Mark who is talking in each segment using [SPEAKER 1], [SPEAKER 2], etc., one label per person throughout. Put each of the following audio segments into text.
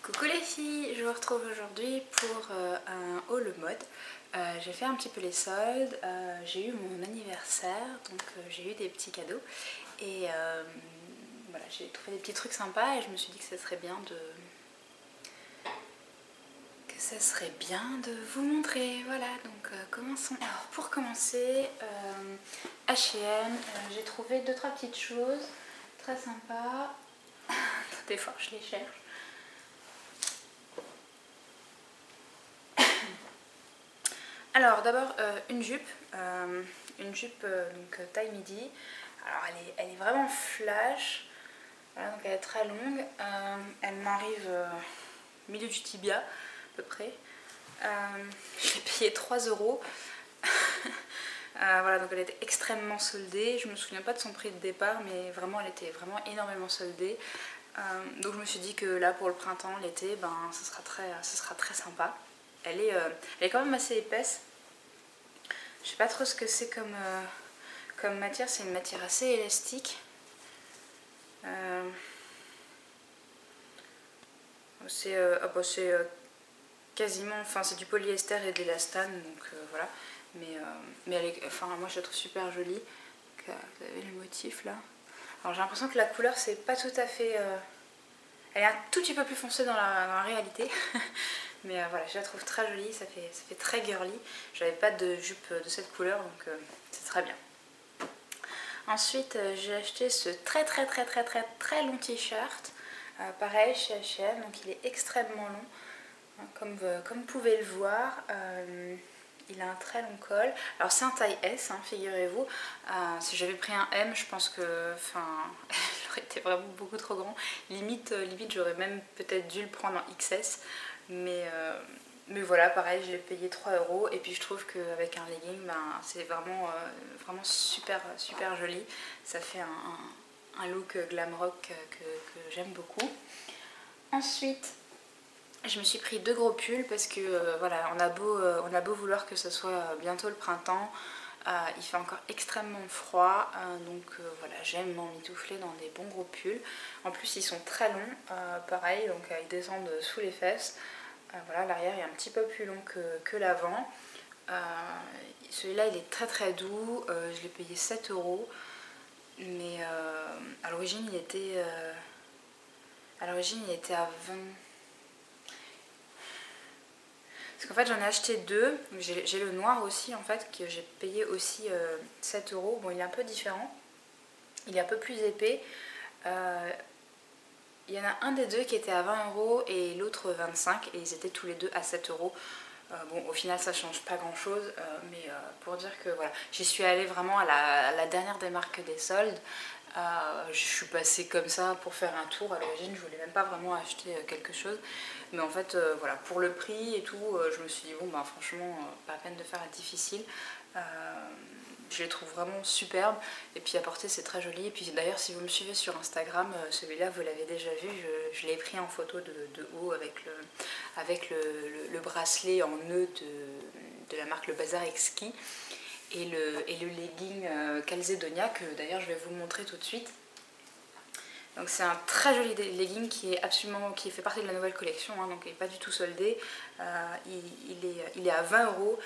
[SPEAKER 1] Coucou les filles, je vous retrouve aujourd'hui pour un haul mode. J'ai fait un petit peu les soldes, j'ai eu mon anniversaire, donc j'ai eu des petits cadeaux et voilà, j'ai trouvé des petits trucs sympas et je me suis dit que ça serait bien de vous montrer. Voilà, donc commençons. Alors pour commencer, H&M, j'ai trouvé 2-3 petites choses très sympas. Des fois je les cherche. Alors d'abord une jupe donc taille midi. Alors elle est vraiment flash, voilà, donc elle est très longue, elle m'arrive au milieu du tibia à peu près. Je l'ai payée 3 €. Voilà, donc elle était extrêmement soldée, je me souviens pas de son prix de départ mais vraiment elle était vraiment énormément soldée. Donc je me suis dit que là pour le printemps, l'été, ben, ce sera très sympa. Elle est quand même assez épaisse. Je sais pas trop ce que c'est comme matière, c'est une matière assez élastique. C'est quasiment, enfin c'est du polyester et de l'élastane, donc voilà. Mais elle est, enfin moi je la trouve super jolie. Vous avez le motif là. Alors j'ai l'impression que la couleur c'est pas tout à fait... elle est un tout petit peu plus foncée dans la réalité. Mais voilà, je la trouve très jolie, ça fait très girly. J'avais pas de jupe de cette couleur, donc c'est très bien. Ensuite, j'ai acheté ce très long t-shirt. Pareil chez H&M, donc il est extrêmement long, hein, comme vous pouvez le voir. Il a un très long col. Alors c'est un taille S, hein, figurez-vous. Si j'avais pris un M, je pense que, il aurait été vraiment beaucoup trop grand. Limite j'aurais même peut-être dû le prendre en XS. Mais voilà, pareil, j'ai payé 3 € et puis je trouve qu'avec un legging, ben, c'est vraiment super joli. Ça fait un look glam rock que j'aime beaucoup. Ensuite, je me suis pris 2 gros pulls parce que voilà, on a beau vouloir que ce soit bientôt le printemps, il fait encore extrêmement froid, donc voilà, j'aime m'emmitoufler dans des bons gros pulls. En plus ils sont très longs, pareil, donc ils descendent sous les fesses. Voilà, l'arrière est un petit peu plus long que l'avant. Celui-là il est très doux, je l'ai payé 7 €, mais à l'origine il était à 20. Parce qu'en fait j'en ai acheté 2, j'ai le noir aussi en fait que j'ai payé aussi 7 €. Bon, il est un peu différent, il est un peu plus épais. Il y en a un des deux qui était à 20 € et l'autre 25 et ils étaient tous les deux à 7 €. Bon, au final ça change pas grand chose, mais pour dire que voilà, j'y suis allée vraiment à la dernière des marques des soldes. Je suis passée comme ça pour faire un tour. À l'origine je voulais même pas vraiment acheter quelque chose, mais en fait voilà, pour le prix et tout, je me suis dit bon bah franchement pas la peine de faire difficile. Je les trouve vraiment superbes et puis à porter c'est très joli. Et puis d'ailleurs si vous me suivez sur Instagram, celui-là vous l'avez déjà vu, je l'ai pris en photo de haut avec le bracelet en nœud de la marque Le Bazar Exquis et le legging Calzedonia que d'ailleurs je vais vous montrer tout de suite. Donc c'est un très joli legging qui fait partie de la nouvelle collection, hein, donc il n'est pas du tout soldé. Il est à 20 €.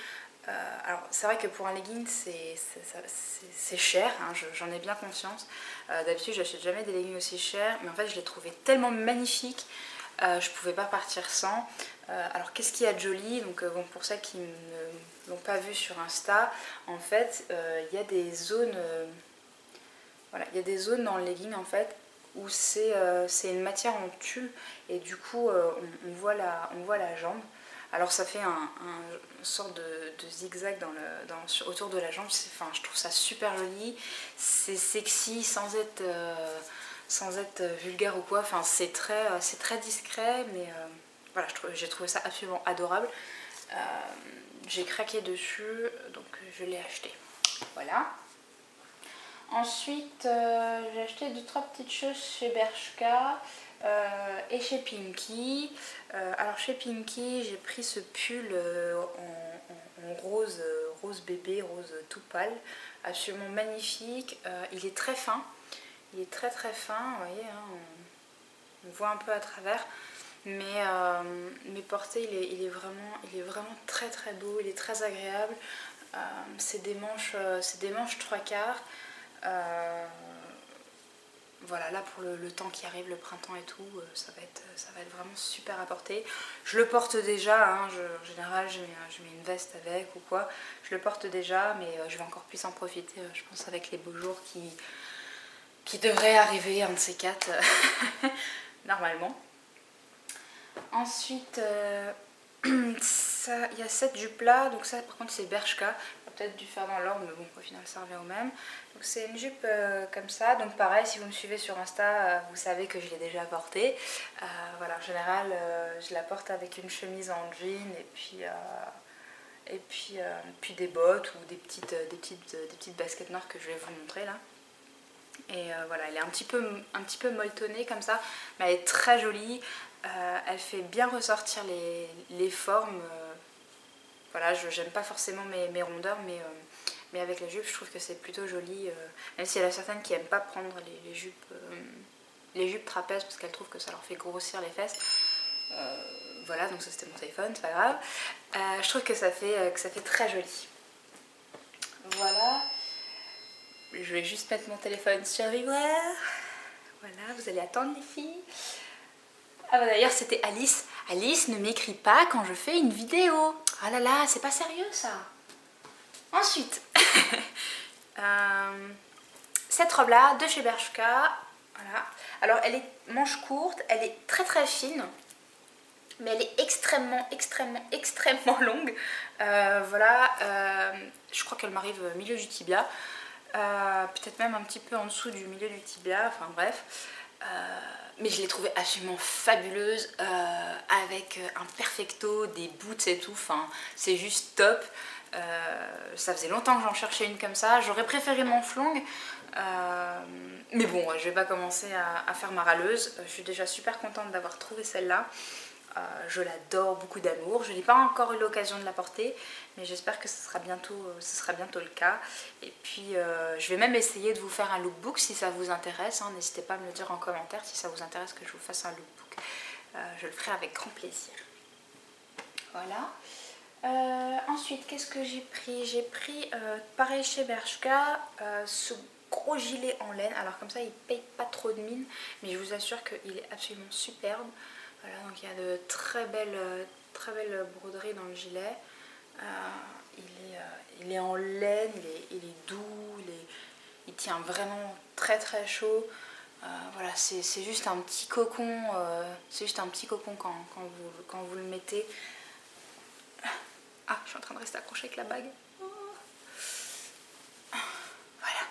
[SPEAKER 1] Alors c'est vrai que pour un legging c'est cher, hein, j'en ai bien conscience. D'habitude j'achète jamais des leggings aussi chers, mais en fait je l'ai trouvé tellement magnifique, je pouvais pas partir sans. Alors qu'est-ce qu'il y a de joli? Donc bon, pour celles qui ne l'ont pas vu sur Insta, en fait il y a des zones, voilà, il y a des zones dans le legging en fait où c'est une matière en tulle et du coup on voit la jambe. Alors ça fait une sorte de zigzag autour de la jambe. Enfin, je trouve ça super joli, c'est sexy sans être vulgaire ou quoi. Enfin, c'est très discret, mais voilà, j'ai trouvé ça absolument adorable. J'ai craqué dessus, donc je l'ai acheté. Voilà. Ensuite, j'ai acheté 2-3 petites choses chez Bershka et chez Pinky. Alors chez Pinky, j'ai pris ce pull en rose bébé, rose tout pâle, absolument magnifique. Il est très fin, il est très fin, vous voyez, hein, on voit un peu à travers. mais porté il est vraiment très très beau, il est très agréable. C'est des manches 3/4. Voilà, là pour le temps qui arrive, le printemps et tout, ça va être vraiment super à porter. Je le porte déjà, hein, en général je mets une veste avec ou quoi. Je le porte déjà, mais je vais encore plus en profiter, je pense, avec les beaux jours qui devraient arriver, un de ces quatre, normalement. Ensuite, il y a cette jupe là, donc ça par contre c'est Bershka. Peut-être dû faire dans l'ordre, mais bon, au final ça revient au même. Donc c'est une jupe comme ça, donc pareil, si vous me suivez sur Insta, vous savez que je l'ai déjà portée. Voilà, en général je la porte avec une chemise en jean et puis des bottes ou des petites baskets noires que je vais vous montrer là. Et voilà, elle est un petit peu molletonnée comme ça, mais elle est très jolie. Elle fait bien ressortir les formes. Voilà, j'aime pas forcément mes rondeurs, mais avec la jupe, je trouve que c'est plutôt joli. Même s'il y en a certaines qui n'aiment pas prendre les jupes trapèzes parce qu'elles trouvent que ça leur fait grossir les fesses. Voilà, donc ça c'était mon téléphone, c'est pas grave. Je trouve que ça fait très joli. Voilà. Je vais juste mettre mon téléphone sur vibreur. Voilà, vous allez attendre les filles. Ah bah d'ailleurs c'était Alice. Alice ne m'écrit pas quand je fais une vidéo. Ah là là, c'est pas sérieux ça. Ensuite, cette robe là de chez Bershka. Voilà. Alors elle est manche courte, elle est très très fine. Mais elle est extrêmement longue. Voilà, je crois qu'elle m'arrive au milieu du tibia. Peut-être même un petit peu en dessous du milieu du tibia, enfin bref. Mais je l'ai trouvée absolument fabuleuse, avec un perfecto, des boots et tout, enfin c'est juste top. Ça faisait longtemps que j'en cherchais une comme ça. J'aurais préféré manche longue, mais bon, je vais pas commencer à faire ma râleuse. Je suis déjà super contente d'avoir trouvé celle-là. Je l'adore, beaucoup d'amour. Je n'ai pas encore eu l'occasion de la porter, mais j'espère que ce sera bientôt le cas. Et puis je vais même essayer de vous faire un lookbook si ça vous intéresse, hein. N'hésitez pas à me le dire en commentaire si ça vous intéresse que je vous fasse un lookbook. Je le ferai avec grand plaisir. Voilà. Ensuite, qu'est-ce que j'ai pris? J'ai pris, pareil chez Bershka, ce gros gilet en laine. Alors comme ça, il paye pas trop de mine, mais je vous assure qu'il est absolument superbe. Voilà, donc il y a de très belles broderies dans le gilet. Il est en laine, il est doux, il tient vraiment très très chaud. Voilà, c'est juste un petit cocon, quand vous le mettez. Ah, je suis en train de rester accrochée avec la bague. Voilà.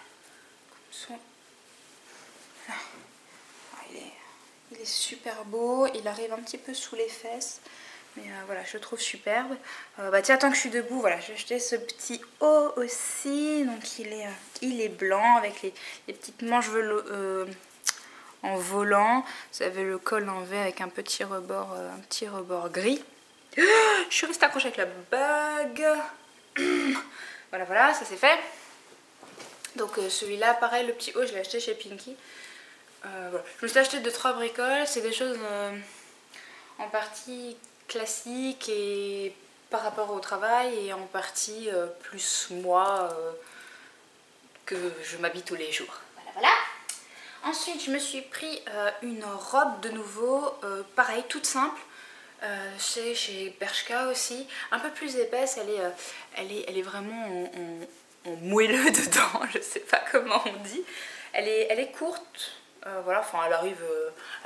[SPEAKER 1] Il est super beau, il arrive un petit peu sous les fesses, mais voilà, je le trouve superbe. Bah tiens, tant que je suis debout, voilà, j'ai acheté ce petit haut aussi, donc il est blanc avec les petites manches en volant. Vous avez le col en V avec un petit rebord gris. Je suis restée accrochée avec la bague. Voilà, ça c'est fait. Donc celui-là, pareil, le petit haut, je l'ai acheté chez Pinky. Voilà. Je me suis acheté 2-3 bricoles, c'est des choses en partie classiques et par rapport au travail, et en partie plus moi, que je m'habille tous les jours. Voilà. Ensuite je me suis pris une robe de nouveau, pareil, toute simple, chez Bershka aussi, un peu plus épaisse, elle est vraiment en moelleux dedans, je sais pas comment on dit. Elle est courte. Voilà, enfin elle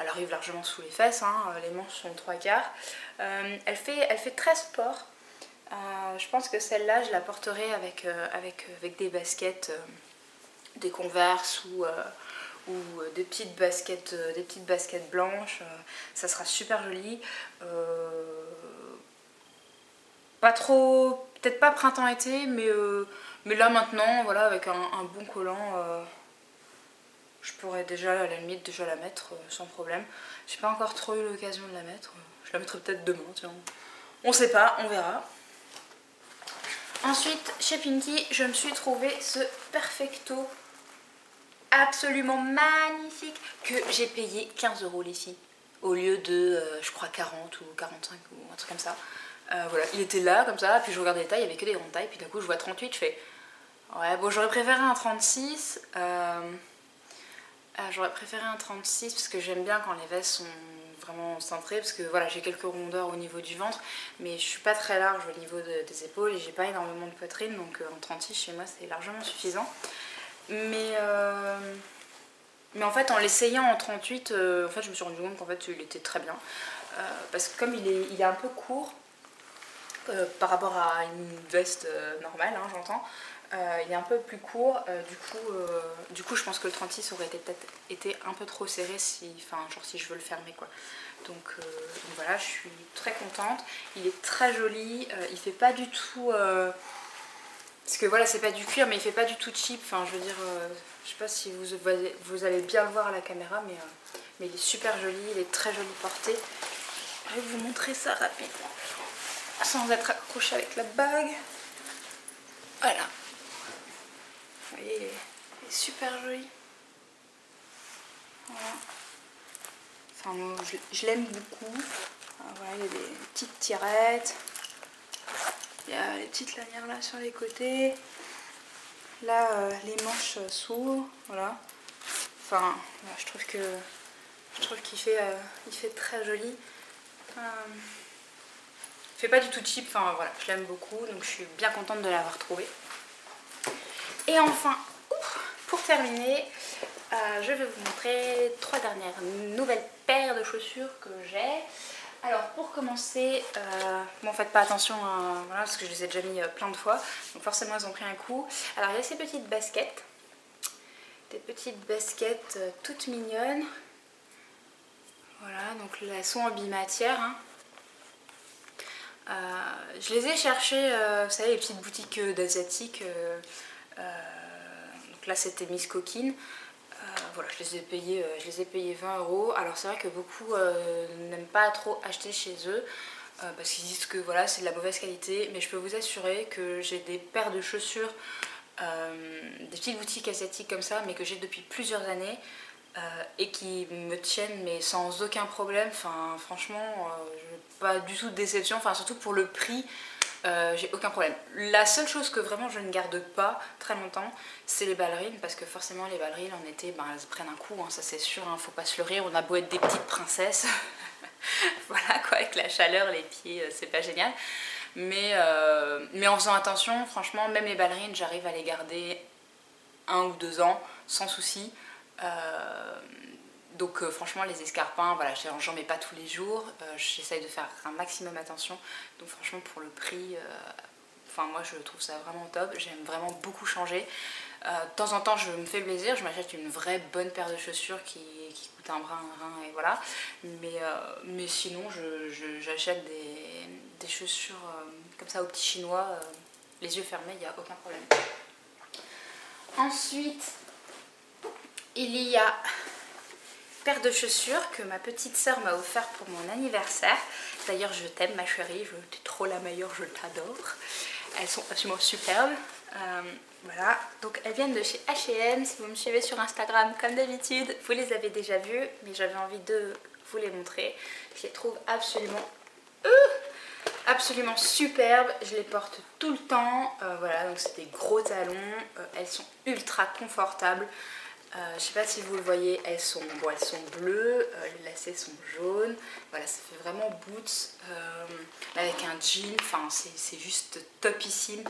[SPEAKER 1] arrive largement sous les fesses, hein, les manches sont 3/4. Elle fait très sport. Je pense que celle-là je la porterai avec des baskets, des Converse ou des petites baskets blanches. Ça sera super joli. Pas trop, peut-être pas printemps-été, mais là maintenant, voilà, avec un bon collant. Je pourrais déjà à la limite la mettre sans problème. J'ai pas encore trop eu l'occasion de la mettre. Je la mettrai peut-être demain, tiens. On sait pas, on verra. Ensuite, chez Pinky, je me suis trouvé ce perfecto absolument magnifique que j'ai payé 15 € les filles. au lieu de, je crois, 40 ou 45 ou un truc comme ça. Voilà, il était là comme ça, puis je regardais les tailles, il n'y avait que des grandes tailles, puis d'un coup je vois 38, je fais ouais, bon, j'aurais préféré un 36. J'aurais préféré un 36 parce que j'aime bien quand les vestes sont vraiment centrées, parce que voilà, j'ai quelques rondeurs au niveau du ventre, mais je suis pas très large au niveau des épaules et j'ai pas énormément de poitrine, donc en 36 chez moi c'est largement suffisant. Mais en fait, en l'essayant en 38, en fait, je me suis rendu compte qu'en fait il était très bien, parce que comme il est un peu court par rapport à une veste normale, hein, j'entends. Il est un peu plus court, du coup je pense que le 36 aurait peut-être été un peu trop serré si je veux le fermer quoi. Donc voilà, je suis très contente. Il est très joli, il fait pas du tout... parce que voilà, c'est pas du cuir, mais il fait pas du tout cheap. Enfin, je veux dire, je sais pas si vous allez bien le voir à la caméra, mais il est super joli, il est très joli porté. Je vais vous montrer ça rapidement, sans être accroché avec la bague. Voilà. Vous voyez, il est super joli. Voilà. Enfin, moi, je l'aime beaucoup. Voilà, il y a des petites tirettes. Il y a les petites lanières là sur les côtés. Là, les manches s'ouvrent. Voilà. Enfin, voilà, je trouve qu'il fait, il fait très joli. Il fait pas du tout cheap. Enfin, voilà, je l'aime beaucoup. Donc, je suis bien contente de l'avoir trouvé. Et enfin, pour terminer, je vais vous montrer 3 dernières nouvelles paires de chaussures que j'ai. Alors pour commencer, bon faites pas attention voilà, parce que je les ai déjà mis plein de fois, donc forcément elles ont pris un coup. Alors il y a ces petites baskets, des petites baskets toutes mignonnes. Voilà, donc elles sont en bimatière. Hein. Je les ai cherchées, vous savez, les petites boutiques d'asiatiques. Donc là c'était Miss Coquine. Voilà, je les ai payés 20 €. Alors c'est vrai que beaucoup n'aiment pas trop acheter chez eux parce qu'ils disent que voilà, c'est de la mauvaise qualité, mais je peux vous assurer que j'ai des paires de chaussures, des petites boutiques asiatiques comme ça, mais que j'ai depuis plusieurs années et qui me tiennent mais sans aucun problème. Enfin franchement, pas du tout de déception, enfin surtout pour le prix. J'ai aucun problème. La seule chose que vraiment je ne garde pas très longtemps, c'est les ballerines, parce que forcément les ballerines en été, ben, elles prennent un coup, hein, ça c'est sûr, hein, faut pas se leurrer, on a beau être des petites princesses, voilà quoi, avec la chaleur, les pieds, c'est pas génial. Mais en faisant attention, franchement, même les ballerines, j'arrive à les garder 1 ou 2 ans sans souci. Donc franchement les escarpins, voilà, j'en mets pas tous les jours, j'essaye de faire un maximum attention, donc franchement pour le prix, enfin moi je trouve ça vraiment top, j'aime vraiment beaucoup changer. De temps en temps je me fais plaisir, je m'achète une vraie bonne paire de chaussures qui coûte un rein et voilà, mais sinon j'achète des chaussures comme ça au petit chinois, les yeux fermés, il n'y a aucun problème. Ensuite il y a paire de chaussures que ma petite sœur m'a offert pour mon anniversaire. D'ailleurs je t'aime ma chérie, t'es trop la meilleure, je t'adore. Elles sont absolument superbes. Voilà, donc elles viennent de chez H&M. Si vous me suivez sur Instagram comme d'habitude, vous les avez déjà vues, mais j'avais envie de vous les montrer. Je les trouve absolument superbes, je les porte tout le temps. Voilà, donc c'est des gros talons, elles sont ultra confortables. Je sais pas si vous le voyez, elles sont bleues, les lacets sont jaunes, voilà, ça fait vraiment boots avec un jean, enfin c'est juste topissime,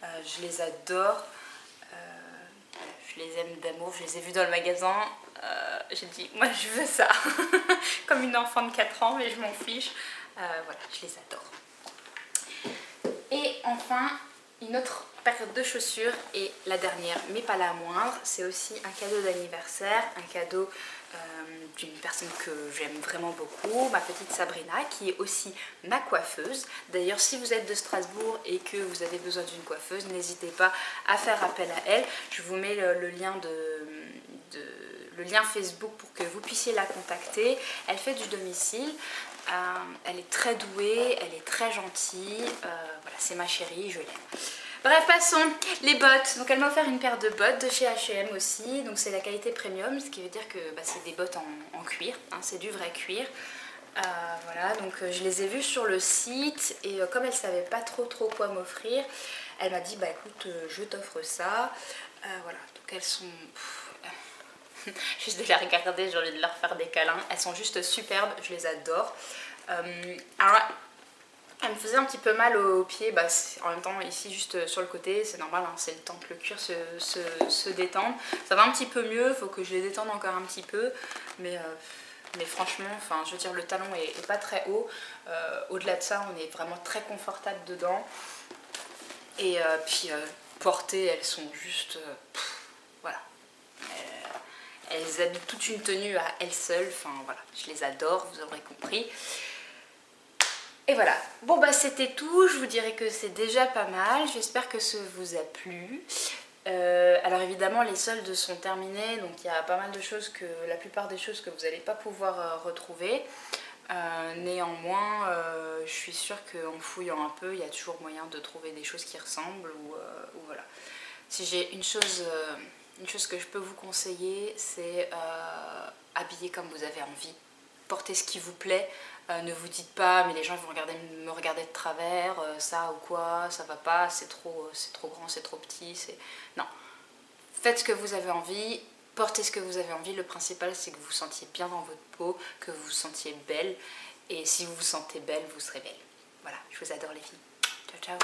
[SPEAKER 1] je les adore, je les aime d'amour, je les ai vus dans le magasin, j'ai dit moi je veux ça, comme une enfant de 4 ans mais je m'en fiche, voilà, je les adore. Et enfin, une autre paire de chaussures et la dernière mais pas la moindre, c'est aussi un cadeau d'anniversaire, un cadeau d'une personne que j'aime vraiment beaucoup, ma petite Sabrina, qui est aussi ma coiffeuse. D'ailleurs si vous êtes de Strasbourg et que vous avez besoin d'une coiffeuse, n'hésitez pas à faire appel à elle, je vous mets le lien le lien Facebook pour que vous puissiez la contacter. Elle fait du domicile, elle est très douée, elle est très gentille, voilà, c'est ma chérie, je l'aime. Bref, passons, les bottes. Donc elle m'a offert une paire de bottes de chez H&M aussi, donc c'est la qualité premium, ce qui veut dire que c'est des bottes en cuir, hein, c'est du vrai cuir. Voilà, donc je les ai vus sur le site et comme elle savait pas trop quoi m'offrir, elle m'a dit bah écoute je t'offre ça. Voilà, donc elles sont... juste de les regarder, j'ai envie de leur faire des câlins. Elles sont juste superbes, je les adore. Alors, elle me faisait un petit peu mal aux pieds, bah, en même temps ici juste sur le côté, c'est normal, hein, c'est le temps que le cuir se détende. Ça va un petit peu mieux, il faut que je les détende encore un petit peu, mais franchement, enfin, je veux dire, le talon est pas très haut. Au-delà de ça, on est vraiment très confortable dedans. Et puis portées, elles sont juste... voilà. Elles habillent toute une tenue à elles seules. Enfin voilà, je les adore, vous aurez compris. Et voilà, bon bah c'était tout, je vous dirais que c'est déjà pas mal, j'espère que ça vous a plu. Alors évidemment les soldes sont terminés, donc il y a pas mal de choses la plupart des choses que vous n'allez pas pouvoir retrouver. Néanmoins, je suis sûre qu'en fouillant un peu, il y a toujours moyen de trouver des choses qui ressemblent ou voilà. Si j'ai une chose que je peux vous conseiller, c'est habiller comme vous avez envie. Portez ce qui vous plaît. Ne vous dites pas mais les gens vont me regarder de travers, ça ou quoi, ça va pas, c'est trop grand, c'est trop petit. Non. Faites ce que vous avez envie, portez ce que vous avez envie. Le principal c'est que vous vous sentiez bien dans votre peau, que vous vous sentiez belle. Et si vous vous sentez belle, vous serez belle. Voilà, je vous adore les filles. Ciao ciao.